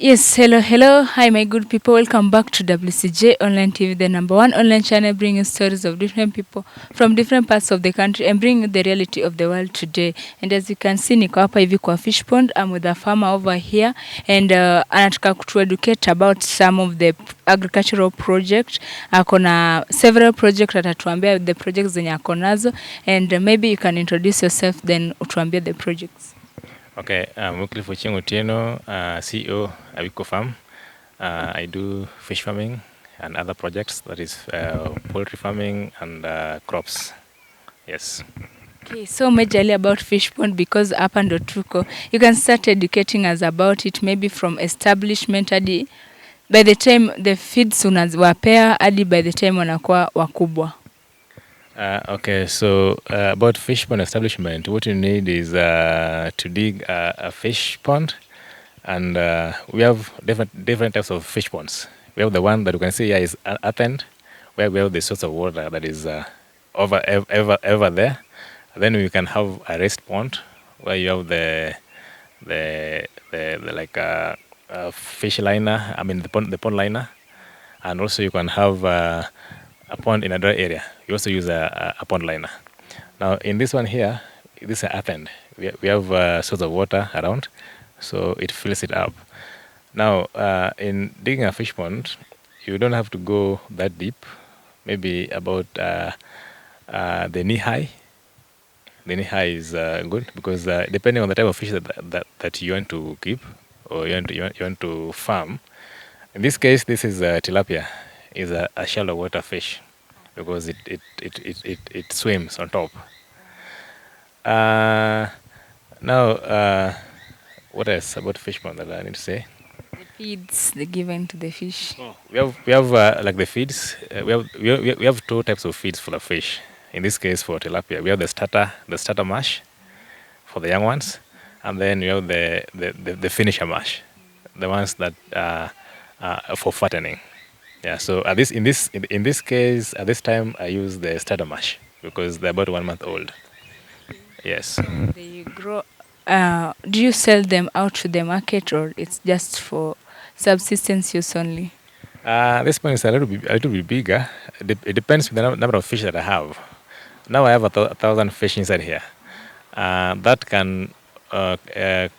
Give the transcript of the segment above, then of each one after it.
Yes, hello. Hi, my good people. Welcome back to WCJ Online TV, the number one online channel bringing stories of different people from different parts of the country and bringing the reality of the world today. And as you can see, niko hapa hivi kwa fish pond. I'm with a farmer over here and anataka kutueducate about some of the agricultural project. Akona several projects atatuambia the projects zenye akonazo, and maybe you can introduce yourself then utuambia the projects. Okay, I'm Wycliffe Otieno, CEO Awiko Farm. I do fish farming and other projects, that is poultry farming and crops. Yes. Okay, so majorly about fish pond because up and tuko, you can start educating us about it, maybe from establishment hadi by the time the feeds unawapea hadi by the time wanakuwa wakubwa. Okay, so about fish pond establishment, what you need is to dig a fish pond, and we have different types of fish ponds. We have the one that you can see here is earthen, where we have the source of water that is ever there. And then we can have a raised pond where you have the like a fish liner. I mean the pond liner, and also you can have a pond in a dry area. You also use a pond liner. Now in this one here, this is earthen. We have a source of water around, so it fills it up. Now in digging a fish pond, you don't have to go that deep. Maybe about the knee high. The knee high is good because depending on the type of fish that you want to keep or you want to farm. In this case, this is tilapia. Is a shallow water fish because it swims on top. Now, what else about fish pond that I need to say? The feeds they given to the fish. Oh, we have like the feeds. We have two types of feeds for the fish. In this case, for tilapia, we have the starter mash for the young ones, and then we have the finisher mash, the ones that for fattening. Yeah, so in this case, at this time, I use the starter mash because they're about 1 month old. Yes. They grow. Do you sell them out to the market or it's just for subsistence use only? This one is a little bit bigger. It depends on the number of fish that I have. Now I have 1,000 fish inside here. That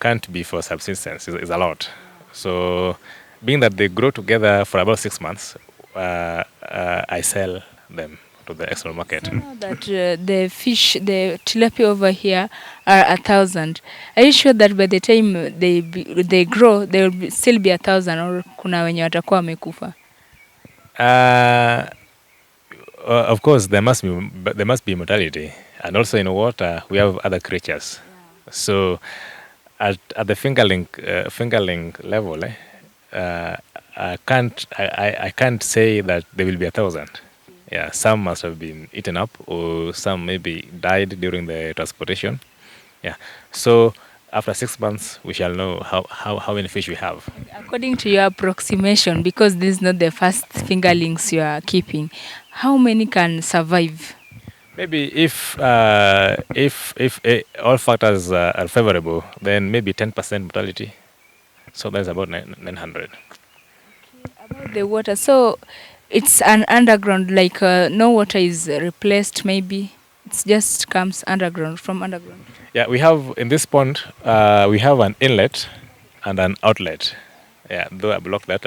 can't be for subsistence. It's a lot. So, being that they grow together for about 6 months, I sell them to the external market. So now that the fish, the tilapia over here are 1,000. Are you sure that by the time they grow, they will still be 1,000 or kuna wenye watakuwa wamekufa? Of course, there must be mortality, and also in water we have other creatures. Yeah. So, at the fingerling level, I can't say that there will be 1,000. Yeah, some must have been eaten up, or some maybe died during the transportation. Yeah, so after 6 months, we shall know how many fish we have. According to your approximation, because this is not the first fingerlings you are keeping, how many can survive? Maybe if all factors are favorable, then maybe 10% mortality. So that's about 900. About the water, so it's an underground, like no water is replaced. Maybe it just comes underground from underground. Yeah, we have in this pond, we have an inlet and an outlet. Yeah, though I block that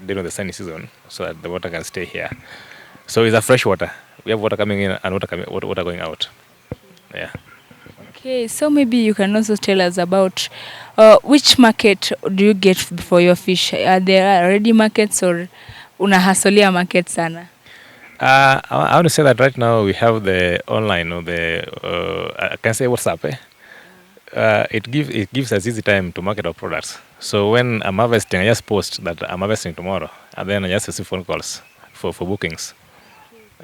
during the sunny season so that the water can stay here. So it's a fresh water. We have water coming in and water going out. Yeah. Okay, so maybe you can also tell us about which market do you get for your fish? Are there already markets or unahasolia market sana? I want to say that right now we have the online or I can say WhatsApp. It gives us easy time to market our products. So when I'm harvesting, I just post that I'm harvesting tomorrow, and then I just receive phone calls for bookings.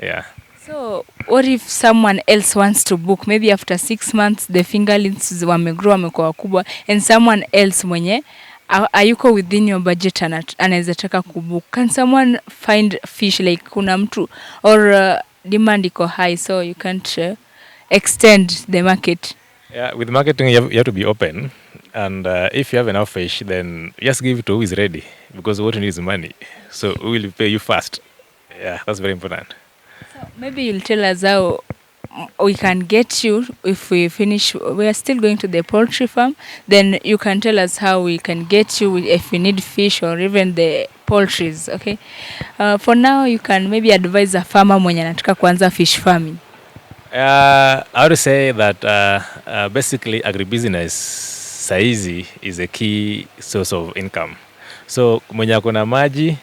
Yeah. So what if someone else wants to book? Maybe after 6 months the fingerlings wamegrow wamekuwa wakubwa, and someone else mwenye ayuko within your budget anaweza taka kubook. Can someone find fish, like kuna mtu or demand iko high, so you can't extend the market. Yeah, with marketing, you have to be open. And if you have enough fish, then just give it to who is ready, because what you need is money. So who will pay you first? Yeah, that's very important. So maybe you'll tell us how we can get you if we finish. We are still going to the poultry farm. Then you can tell us how we can get you if you need fish or even the poultries. Okay. For now, you can maybe advise a farmer mwenye anataka kuanza fish farming. I would say that basically agribusiness saizi is a key source of income. So mwenye akona maji,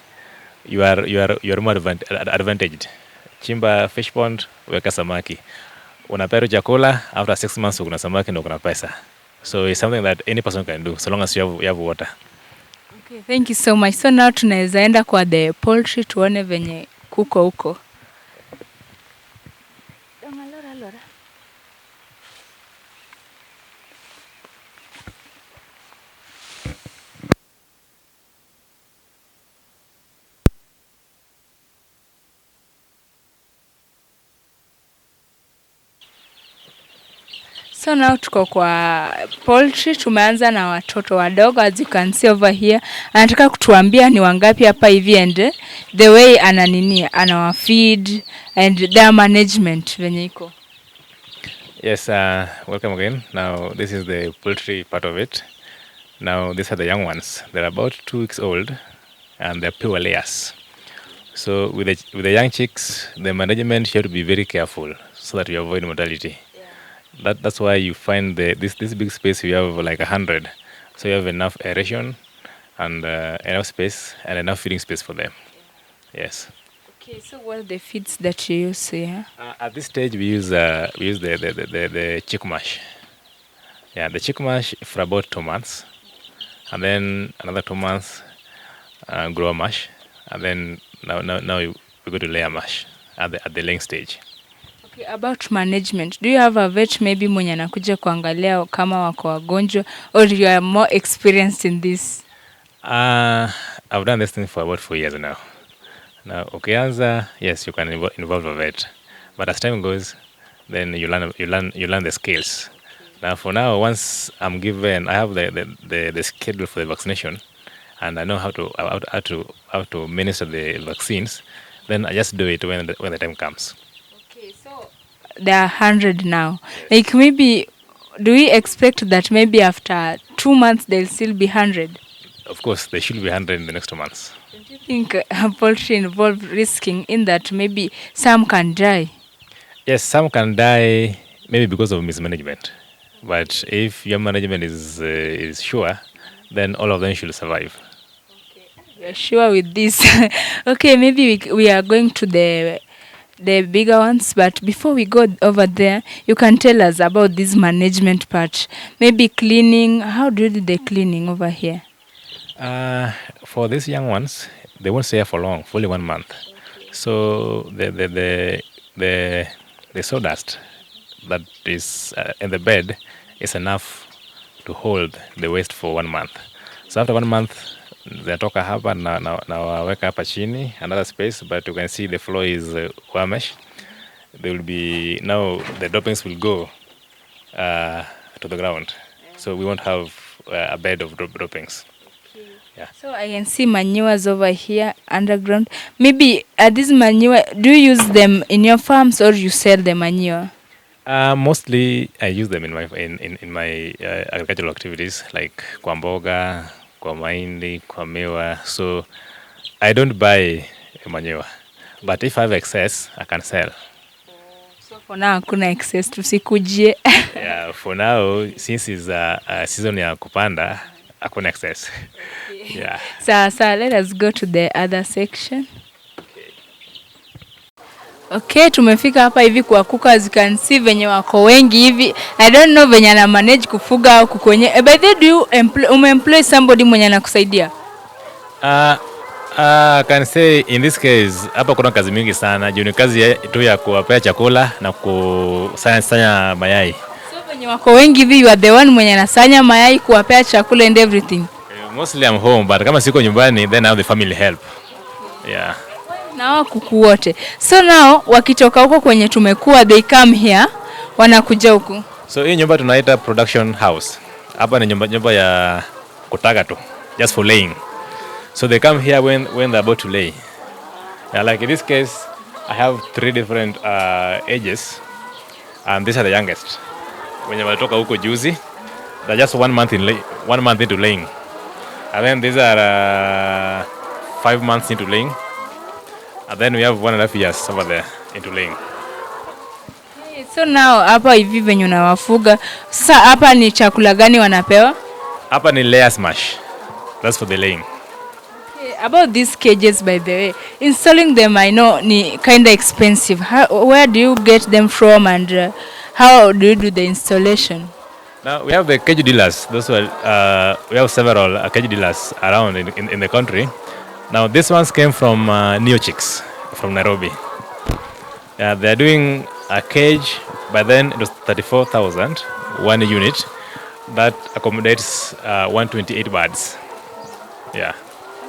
you are more advantaged. Chimba fish pond, weka samaki. Unaperu chakula, after 6 months ukuna samaki na ukuna pesa. So it's something that any person can do so long as you have water. Okay, thank you so much. So now tunaweza enda kwa the poultry tuone venye kuko huko. So now tuko kwa poultry, tumeanza na watoto wadogo, as you can see over here. Anataka kutuambia ni wangapi hapa hivi and the way anawa feed and their management venye iko. Yes, welcome again. Now this is the poultry part of it. Now these are the young ones. They're about 2 weeks old and they're pure layers. So with the young chicks, the management you have to be very careful so that you avoid mortality. That's why you find this big space you have like 100, so you have enough aeration and enough space and enough feeding space for them. Yes. Okay, so what are the feeds that you use here? At this stage we use the chick mash. Yeah, the chick mash for about 2 months, and then another 2 months grower mash, and then now we go to layer mash at the laying stage. Okay, about management, do you have a vet maybe mwenye anakuja kuangalia kama wako wagonjwa, or you are more experienced in this? I've done this thing for about 4 years now. Now, ukianza, yes, you can involve a vet, but as time goes, then you learn the skills. Now, for now, once I'm given, I have the schedule for the vaccination, and I know how to administer the vaccines. Then I just do it when the time comes. Okay, so there are 100 now. Like maybe, do we expect that maybe after 2 months they'll still be 100? Of course, they should be 100 in the next 2 months. Don't you think poultry involve risking in that maybe some can die? Yes, some can die maybe because of mismanagement. But if your management is sure, then all of them should survive. Okay, we are sure with this. Okay, maybe we are going to the bigger ones, but before we go over there, you can tell us about this management part. Maybe cleaning. How do you do the cleaning over here? For these young ones, they won't stay here for long, for only 1 month. So the sawdust that is in the bed is enough to hold the waste for 1 month. So after 1 month, zinatoka hapa na waweka hapa chini, another space, but you can see the floor is wire mesh. There will be, now the droppings will go to the ground. So we won't have a bed of droppings. Yeah. So I can see manures over here underground. Maybe these manure, do you use them in your farms or you sell the manure? Mostly I use them in my agricultural activities, like kwa mboga, kwa mahindi, kwa miwa. So I don't buy manure, but if I have excess, I can sell. So for now, kuna excess, tusikujie. Yeah, for now, since it's a season ya kupanda, hakuna excess. Okay. Yeah. So let us go to the other section. Okay, tumefika hapa hivi kwa kuku, as you can see venye wako wengi hivi. I don't know venye ana manage kufuga au kukonye. By the way, do you employ somebody mwenye anakusaidia? I can say in this case, hapa kuna kazi mingi sana. Juu ni kazi tu ya kuwapea chakula na kusanya mayai. So venye wako wengi hivi, you are the one mwenye anasanya mayai, kuwapea chakula and everything? Mostly I'm home, but kama siko nyumbani, then I have the family help. Yeah. Na hao kuku wote. So now wakitoka huko kwenye tumekuwa, they come here, wanakuja huku. So hii nyumba tunaita production house. Hapa ni nyumba ya kutaga tu, just for laying. So they come here when they're about to lay. Yeah, like in this case, I have 3 different ages, and these are the youngest. Wenye walitoka huko juzi, they're just 1 month into laying. And then these are 5 months into laying. And then we have 1.5 years over there into laying. So now hapa hivi venye unawafuga, sasa hapa ni chakula gani wanapewa? Hapa ni layers mash. That's for the laying. Okay, about these cages by the way, installing them I know ni kind of expensive. Where do you get them from, and how do you do the installation? Now we have the cage dealers. Those were, we have several cage dealers around in the country. Now these ones came from Neo Chicks from Nairobi. They're doing a cage. By then it was 34,000 one unit that accommodates 128 birds. Yeah.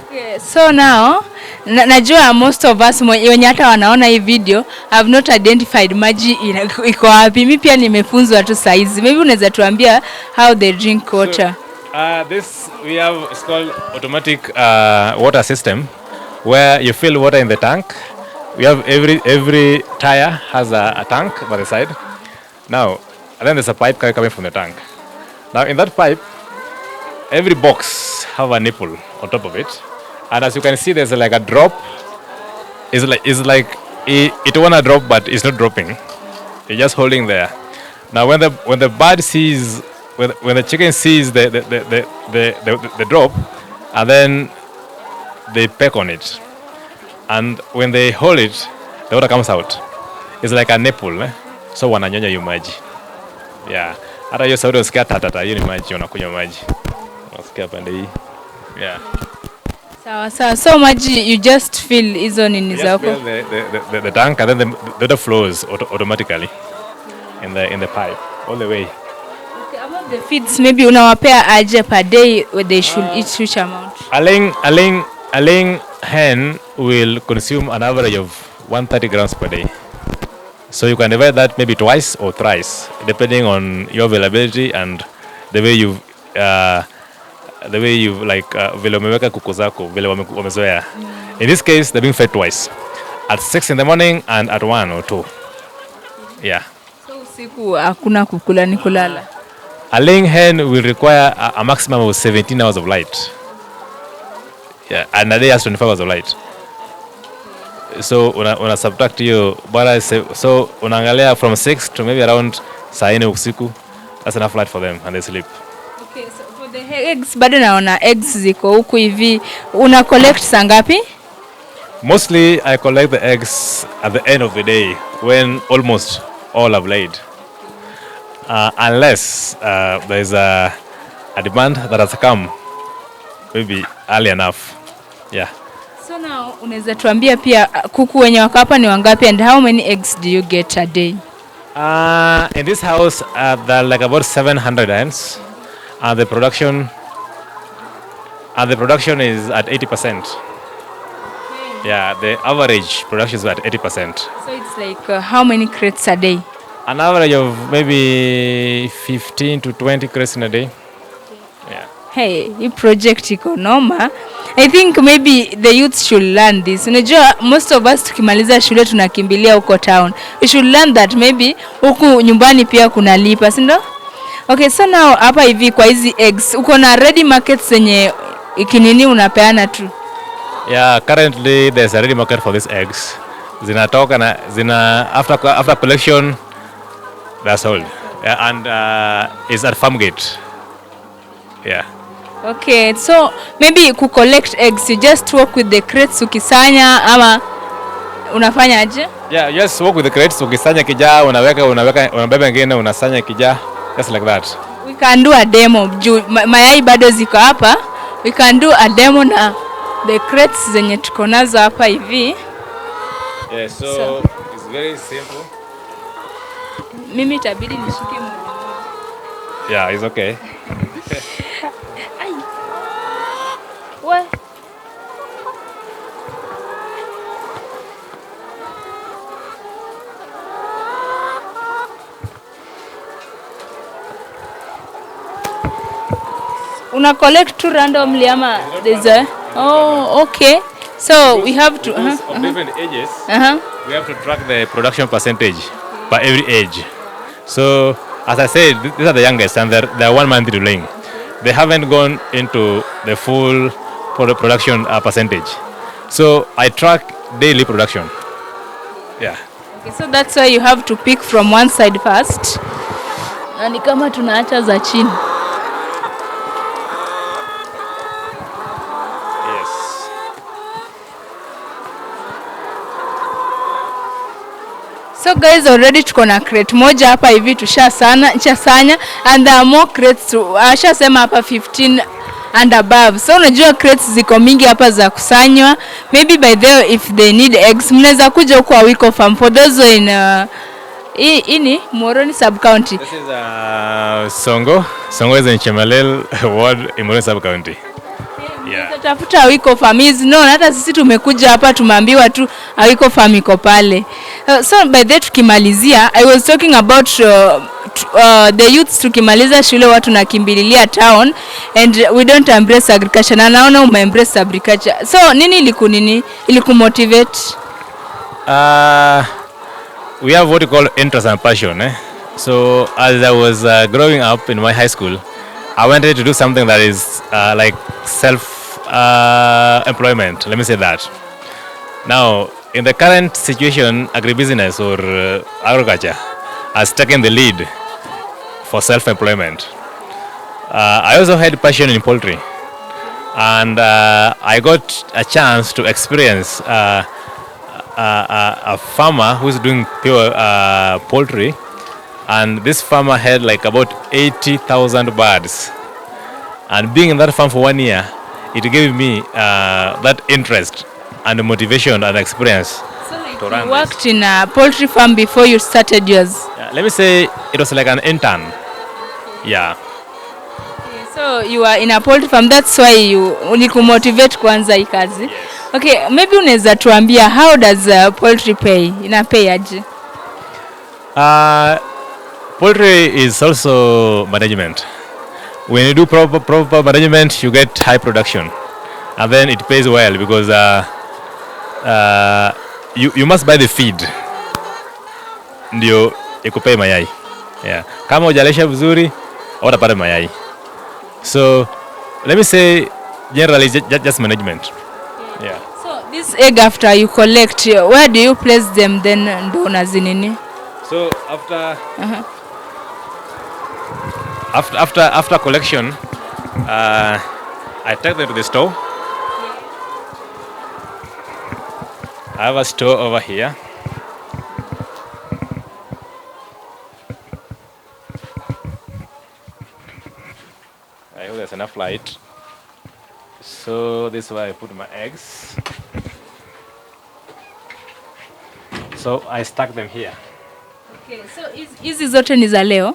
Okay, so now najua most of us wenye hata wanaona hii video have not identified maji iko wapi. Mimi pia nimefunzwa tu size. Maybe unaweza tuambia how they drink water. So, this we have, it's called automatic water system, where you fill water in the tank. We have every tire has a tank by the side. Now, and then there's a pipe coming from the tank. Now in that pipe, every box have a nipple on top of it, and as you can see, there's like a drop. It's like it wanna drop, but it's not dropping. It's just holding there. Now when the bird sees, when the chicken sees the drop, and then they peck on it, and when they hold it, the water comes out. It's like a nipple, eh? So wananyonya hiyo maji. Yeah. Hata hiyo sauti unasikia tatata, hiyo ni maji, wanakunywa maji. Unasikia pande hii. Yeah. Sawa. So maji you just fill hizo nini zako? Just fill the tank, and then the water flows automatically in the pipe all the way. Okay, about the feeds, maybe unawapea aje per day where they should eat which amount? A laying hen will consume an average of 130 grams per day. So you can divide that maybe twice or thrice, depending on your availability and the way you like vile umeweka kuku zako vile wamezoea. In this case, they're being fed twice, at 6 in the morning and at 1 or 2. Yeah. So usiku hakuna kukula ni kulala. A laying hen will require a maximum of 17 hours of light. Yeah, and a day has 25 hours of light. So una subtract hiyo bora, so unaangalia from 6 to maybe around saa 4 usiku. That's enough light for them and they sleep. Okay, so for the eggs, bado naona eggs ziko huku hivi. Una collect saa ngapi? Mostly I collect the eggs at the end of the day when almost all have laid. Unless there's a demand that has come maybe early enough. Yeah. So now unaweza tuambia pia kuku wenye wako hapa ni wangapi, and how many eggs do you get a day? In this house there are like about 700 hens, and the production is at 80%. Yeah, the average production is at 80%. So it's like how many crates a day? An average of maybe 15 to 20 crates in a day. Yeah. Hey, hii project iko noma. I think maybe the youth should learn this. Unajua most of us tukimaliza shule tunakimbilia huko town. We should learn that maybe huku nyumbani pia kuna lipa, si ndio? Okay, so now hapa hivi kwa hizi eggs uko na ready markets zenye ikinini unapeana tu? Yeah, currently there's a ready market for these eggs. Zinatoka na after collection they're sold. Yeah, and it's at farm gate. Yeah. Okay, so maybe ku collect eggs you just work with the crates ukisanya ama unafanya aje? Yeah, just work with the crates, ukisanya kijaa unabeba ngine unasanya kijaa, just like that. We can do a demo. Mayai bado ziko hapa. We can do a demo na the crates zenye tuko nazo hapa hivi. Yeah, so it's very simple. Mimi itabidi nishike mmoja. Yeah, it's okay. Una collect tu randomly ama there's a... Oh, okay. So we have to... Because of different ages, we have to track the production percentage by every age. So, as I said, these are the youngest and they're 1 month laying. They haven't gone into the full production percentage. So, I track daily production. Yeah. Okay, so that's why you have to pick from one side first. Na ni kama tunaacha za chini. Yes. So guys, already tuko na crate moja hapa hivi tushasanya and there are more crates ashasema hapa 15 and above. So unajua crates ziko mingi hapa za kusanywa. Maybe by there if they need eggs mnaweza kuja huko Awiko farm for those in ini Moroni sub county. This is Songo is in Chemalel ward in Moroni sub county. Yeah. Tafuta Awiko farm is no, hata sisi tumekuja hapa tumeambiwa tu Awiko farm iko pale. So by that tukimalizia, I was talking about the youths tukimaliza shule watu nakimbililia town and we don't embrace agriculture. Na naona ume embrace agriculture. So nini ilikumotivate? We have what you call interest and passion. So as I was growing up in my high school, I wanted to do something that is like self-employment, let me say that. Now, in the current situation, agribusiness or agriculture has taken the lead for self-employment. I also had passion in poultry, and I got a chance to experience a farmer who's doing pure poultry, and this farmer had like about 80,000 birds. And being in that farm for 1 year, it gave me that interest and motivation and experience. So like you worked in a poultry farm before you started yours? Let me say it was like an intern. Yeah. Okay, so you are in a poultry farm, that's why you ulikumotivate kuanza hii kazi. Yes. Okay, maybe unaweza tuambia how does poultry pay? Ina pay aje? Poultry is also management. When you do proper management, you get high production, and then it pays well because you must buy the feed ndio ikupe mayai. Yeah. Kama hujalesha vizuri hutapata mayai. So let me say generally just management. Yeah. So this egg after you collect, where do you place them then ndo unazinini? So after collection, I take them to the store. I have a store over here. I hope there's enough light. So this is where I put my eggs. So I stack them here. Okay, so hizi zote ni za leo?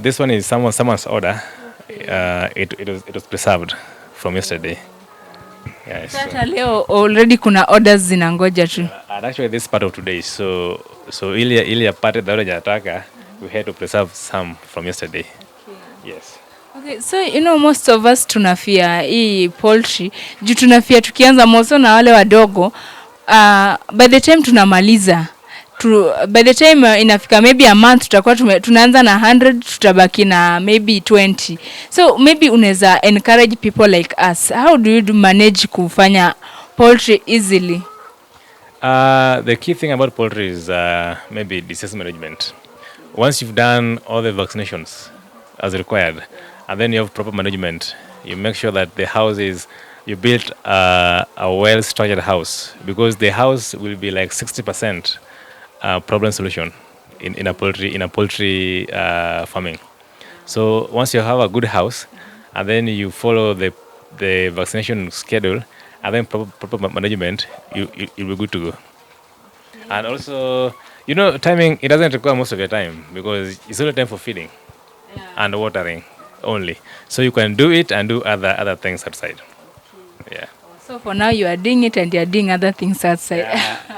This one is someone's order. It was preserved from yesterday. Yes. Sasa leo already kuna orders zinangoja tu. And actually this part of today. So ili apate the order jataka, we had to preserve some from yesterday. Okay. Yes. Okay, so you know most of us tunafia hii poultry. Juu tunafia tukianza moso na wale wadogo. By the time tunamaliza by the time inafika maybe a month tutakuwa tunaanza na 100 tutabaki na maybe 20. So maybe unaweza encourage people like us, how do you manage kufanya poultry easily? The key thing about poultry is maybe disease management. Once you've done all the vaccinations as required and then you have proper management, you make sure that the house is you built a well-structured house, because the house will be like 60% problem solution in a poultry farming. So once you have a good house and then you follow the vaccination schedule and then proper management, you'll be good to go. And also, you know, timing, it doesn't require most of your time because it's only time for feeding and watering only. So you can do it and do other things outside. Yeah. So for now you are doing it and you are doing other things outside.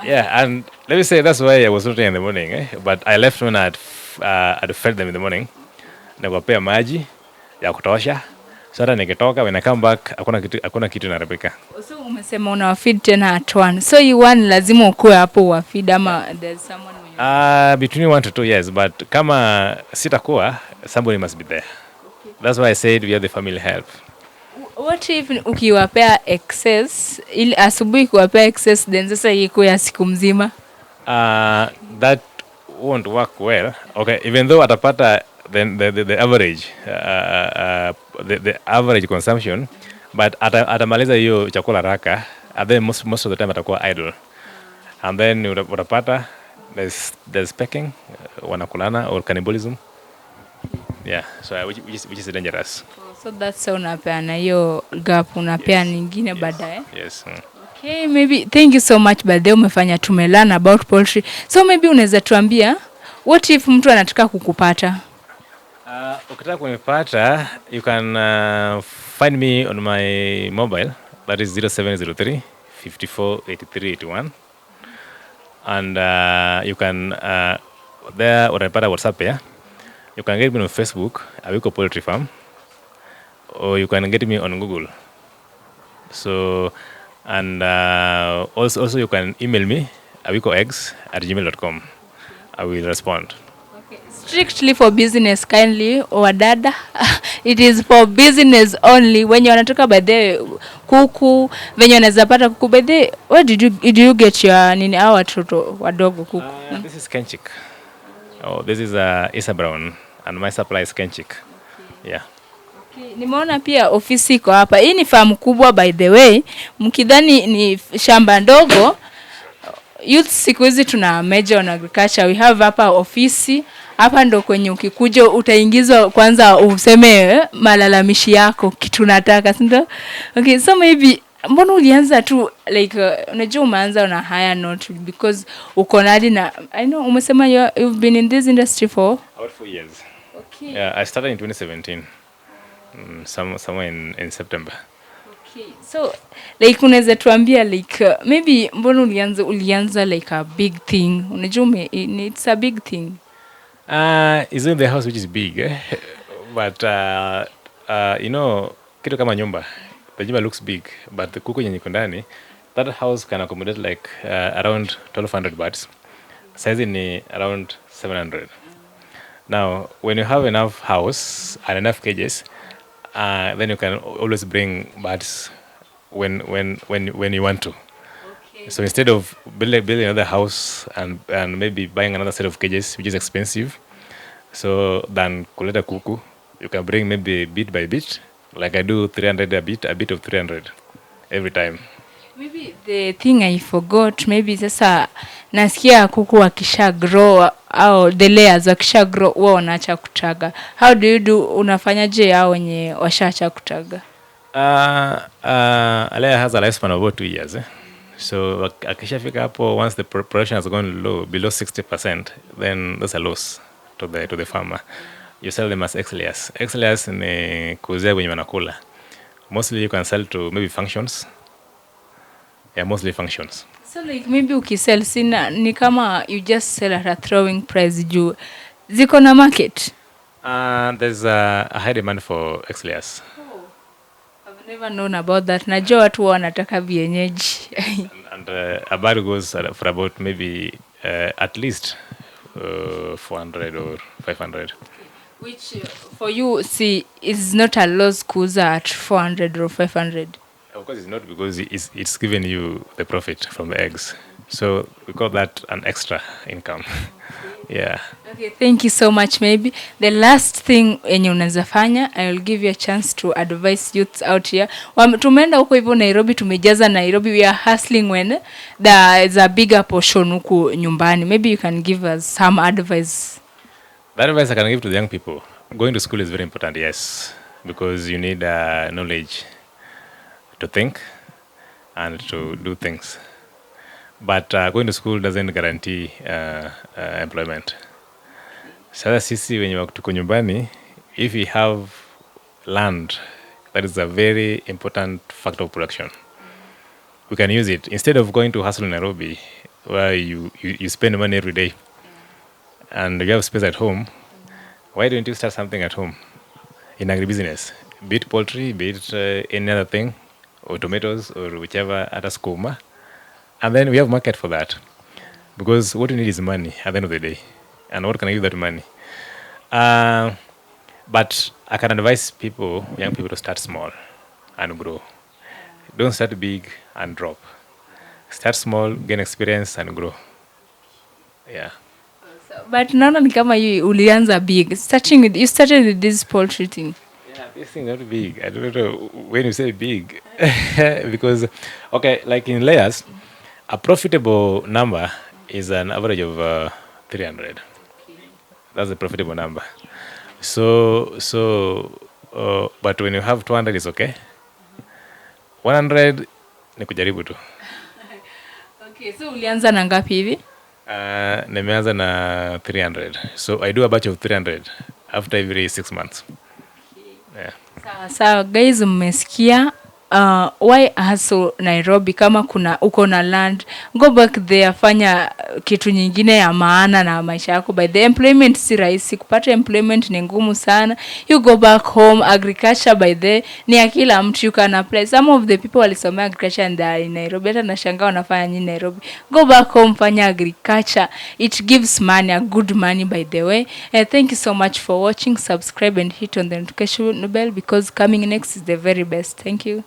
Yeah, and let me say that's why I was watering in the morning. But I left when I'd fed them in the morning. Nikawapea maji ya kutosha So hata nikitoka, when I come back, hakuna kitu inaribika. So umesema unawafeed tena at one. So you one lazima ukue hapo uwafeed ama there's someone Between 1 to 2 years, but kama sitakuwa, somebody must be there. That's why I said we have the family help. What if ukiwapea excess, ili asubuhi kuwapea excess then sasa iko ya siku mzima? That won't work well. Okay, even though atapata the average the average consumption, but atamaliza hiyo chakula raka, and then most of the time atakuwa idle, and then utapata there's pecking, wanakulana or cannibalism. Yeah, so which is dangerous. So that's how unapeana hiyo gap, unapea nyingine baadaye. Yes. Okay, maybe thank you so much baadaye, umefanya tumelearn about poultry. So maybe unaweza tuambia what if mtu anataka kukupata? Ukitaka kunipata, you can find me on my mobile, that is 0703 54 83 81, and you can there unapata WhatsApp. Yeah, you can get me on Facebook, Awiko Poultry Farm, or you can get me on Google. So, and also you can email me, awikoeggs@gmail.com. I will respond. Strictly for business, kindly wadada. It is for business only. When you wanatoka by the kuku, when you wanaweza pata kuku by the, where did you get your nini hao watoto wadogo kuku? This is Kenchik. Oh, this is Isa Brown, and my supply is Kenchik. Yeah. Okay, nimeona pia ofisi iko hapa. Hii ni farm kubwa by the way. Mkidhani ni shamba ndogo, youth siku hizi tuna major on agriculture. We have hapa ofisi. Hapa ndo kwenye ukikuja utaingizwa kwanza useme malalamishi yako kitu nataka, si ndio? Okay, so maybe mbona ulianza tu like unajua umeanza on a higher note because uko nadi na I know umesema you've been in this industry for about 4 years. Okay. Yeah, I started in 2017. Somewhere in September. Okay. So like unaweza tuambia like maybe mbona ulianza like a big thing. Unajua it's a big thing. It's in the house which is big, but you know, kitu kama nyumba, the nyumba looks big, but the kuku yenye iko ndani, that house can accommodate like around 1200 birds. Size ni around 700. Now, when you have enough house and enough cages, then you can always bring birds when you want to. Okay. So instead of building another house and maybe buying another set of cages, which is expensive, so than kuleta kuku, you can bring maybe bit by bit, like I do 300 a bit of 300 every time. Maybe the thing I forgot, maybe sasa nasikia kuku wakisha grow au the layers wakisha grow wao wanaacha kutaga. How do you do, unafanyaje hao wenye washaacha kutaga? A layer has a lifespan of about 2 years. So akishafika hapo, once the production has gone low, below 60%, then that's a loss to the farmer. You sell them as X-layers. X-layers ni kuuzia wenye wanakula. Mostly you can sell to maybe functions. Yeah, mostly functions. So like maybe ukisell sina ni kama you just sell at a throwing price juu ziko na market. There's a high demand for X-layers. Oh, I've never known about that. Najua watu wanataka vienyeji. And a bird goes for about maybe at least 400 or 500. Which for you, see, is not a loss kuuza at 400 or 500. Of course, it's not, because it's giving you the profit from the eggs. So we call that an extra income. Yeah. Okay, thank you so much. Maybe the last thing yenye unaweza fanya, I will give you a chance to advise youths out here. Tumeenda huko hivyo Nairobi, tumejaza Nairobi, we are hustling when there is a bigger portion huku nyumbani. Maybe you can give us some advice. The advice I can give to the young people: going to school is very important, yes, because you need knowledge to think and to do things. But going to school doesn't guarantee employment. Sasa sisi wenye tuko nyumbani, if we have land, that is a very important factor of production. We can use it instead of going to hustle in Nairobi, where you spend money every day and you have space at home. Why don't you start something at home in agribusiness? be it poultry, be it any other thing, or tomatoes, or whichever other skuma. And then we have market for that. Because what you need is money at the end of the day. And what can I give that money? Uh, but I can advise people, young people, to start small and grow. Don't start big and drop. Start small, gain experience, and grow. Yeah. But naona ni kama you ulianza big. You started with this poultry thing. Yeah, this thing not big. I don't know when you say big. Because, okay, like in layers, a profitable number is an average of 300. That's a profitable number. But when you have 200, it's okay. 100 ni kujaribu tu. Okay, so ulianza na ngapi hivi? Nimeanza na 300. So I do a batch of 300 after every 6 months. Yeah. Sawa guys, mmesikia why hustle Nairobi? Kama uko na land, go back there, fanya kitu nyingine ya maana na maisha yako. By the employment si rahisi, kupata employment ni ngumu sana. You go back home. Agriculture by the ni ya kila mtu, you can apply. Some of the people walisomea agriculture and they are in Nairobi. Hata nashangaa wanafanya nini Nairobi. Go back home, fanya agriculture. It gives money, a good money by the way. Thank you so much for watching. Subscribe and hit on the notification bell because coming next is the very best. Thank you.